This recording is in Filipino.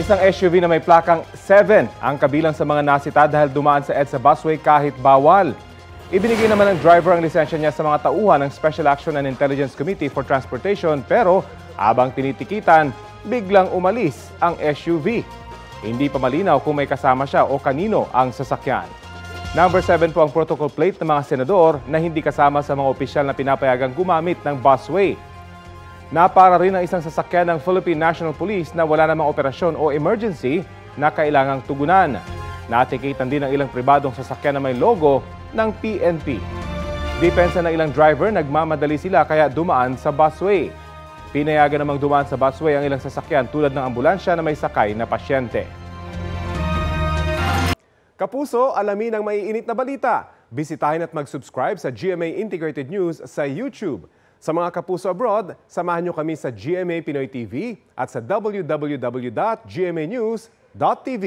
Isang SUV na may plakang 7 ang kabilang sa mga nasita dahil dumaan sa EDSA busway kahit bawal. Ibinigay naman ng driver ang lisensya niya sa mga tauhan ng Special Action and Intelligence Committee for Transportation pero habang tinitikitan, biglang umalis ang SUV. Hindi pa malinaw kung may kasama siya o kanino ang sasakyan. Number 7 po ang protocol plate ng mga senador na hindi kasama sa mga opisyal na pinapayagang gumamit ng busway. Napara rin ang isang sasakyan ng Philippine National Police na wala namang operasyon o emergency na kailangang tugunan. Natikitan din ang ilang pribadong sasakyan na may logo ng PNP. Depensa ng ilang driver, nagmamadali sila kaya dumaan sa busway. Pinayagan namang dumaan sa busway ang ilang sasakyan tulad ng ambulansya na may sakay na pasyente. Kapuso, alamin ang maiinit na balita. Bisitahin at mag-subscribe sa GMA Integrated News sa YouTube. Sa mga kapuso abroad, samahan niyo kami sa GMA Pinoy TV at sa www.gmanews.tv.